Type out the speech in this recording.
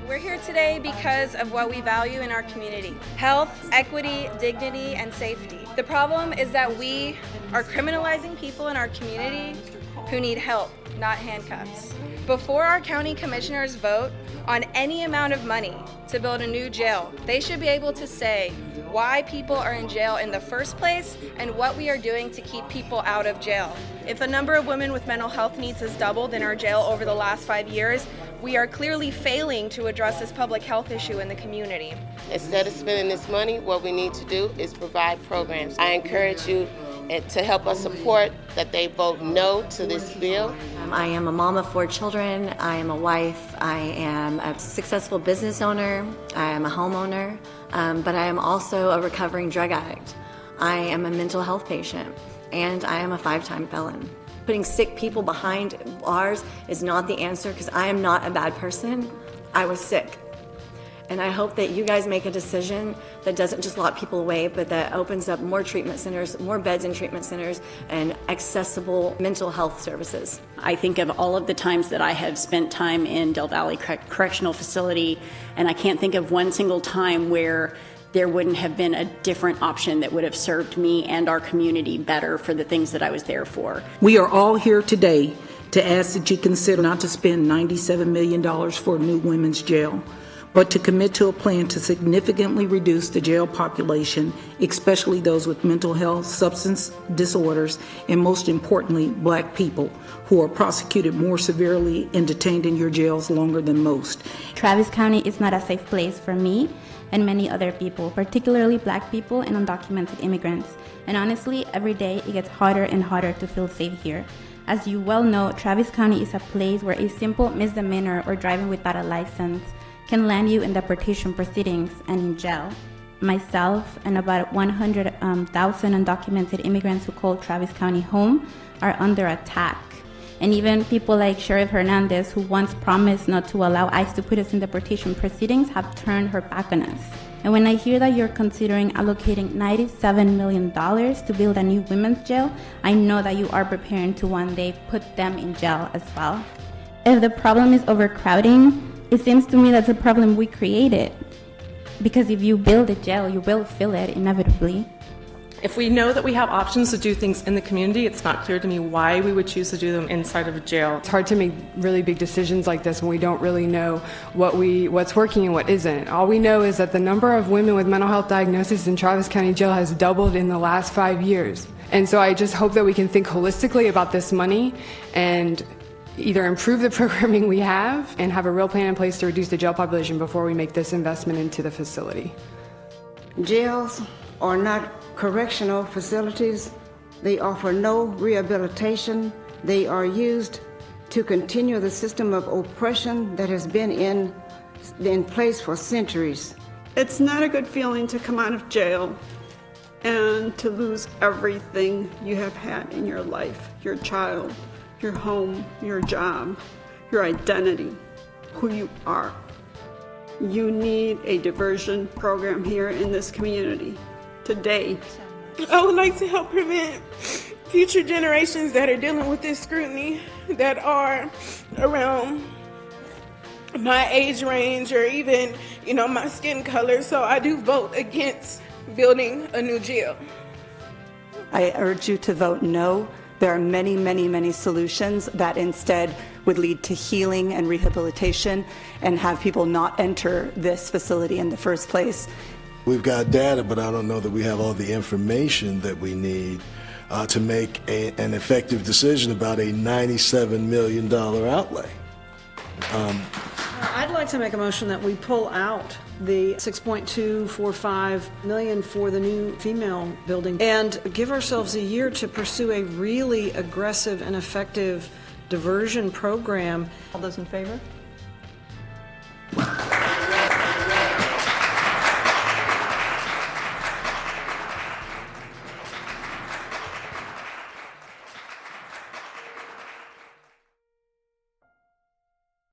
We're here today because of what we value in our community: health, equity, dignity, and safety. The problem is that we are criminalizing people in our community who need help, not handcuffs. Before our county commissioners vote on any amount of money to build a new jail, they should be able to say why people are in jail in the first place and what we are doing to keep people out of jail. If the number of women with mental health needs has doubled in our jail over the last 5 years, we are clearly failing to address this public health issue in the community. Instead of spending this money, what we need to do is provide programs. I encourage you to help us support that they vote no to this bill. I am a mom of 4 children. I am a wife. I am a successful business owner. I am a homeowner, but I am also a recovering drug addict. I am a mental health patient, and I am a 5-time felon. Putting sick people behind bars is not the answer, because I am not a bad person. I was sick. And I hope that you guys make a decision that doesn't just lock people away, but that opens up more treatment centers, more beds in treatment centers, and accessible mental health services. I think of all of the times that I have spent time in Del Valle Correctional Facility, and I can't think of one single time where there wouldn't have been a different option that would have served me and our community better for the things that I was there for. We are all here today to ask that you consider not to spend $97 million for a new women's jail, but to commit to a plan to significantly reduce the jail population, especially those with mental health, substance disorders, and most importantly, Black people, who are prosecuted more severely and detained in your jails longer than most. Travis County is not a safe place for me and many other people, particularly Black people and undocumented immigrants. And honestly, every day it gets harder and harder to feel safe here. As you well know, Travis County is a place where a simple misdemeanor or driving without a license can land you in deportation proceedings and in jail. Myself and about 100,000 undocumented immigrants who call Travis County home are under attack. And even people like Sheriff Hernandez, who once promised not to allow ICE to put us in deportation proceedings, have turned her back on us. And when I hear that you're considering allocating $97 million to build a new women's jail, I know that you are preparing to one day put them in jail as well. If the problem is overcrowding, it seems to me that's a problem we created. Because if you build a jail, you will fill it inevitably. If we know that we have options to do things in the community, it's not clear to me why we would choose to do them inside of a jail. It's hard to make really big decisions like this when we don't really know what's working and what isn't. All we know is that the number of women with mental health diagnoses in Travis County Jail has doubled in the last 5 years. And so I just hope that we can think holistically about this money and either improve the programming we have and have a real plan in place to reduce the jail population before we make this investment into the facility. Jails are not correctional facilities. They offer no rehabilitation. They are used to continue the system of oppression that has been in place for centuries. It's not a good feeling to come out of jail and to lose everything you have had in your life, your child, your home, your job, your identity, who you are. You need a diversion program here in this community today. I would like to help prevent future generations that are dealing with this scrutiny, that are around my age range or even, my skin color. So I do vote against building a new jail. I urge you to vote no. There are many, many, many solutions that instead would lead to healing and rehabilitation and have people not enter this facility in the first place. We've got data, but I don't know that we have all the information that we need to make an effective decision about a $97 million outlay. I'd like to make a motion that we pull out the $6.245 million for the new female building and give ourselves a year to pursue a really aggressive and effective diversion program. All those in favor?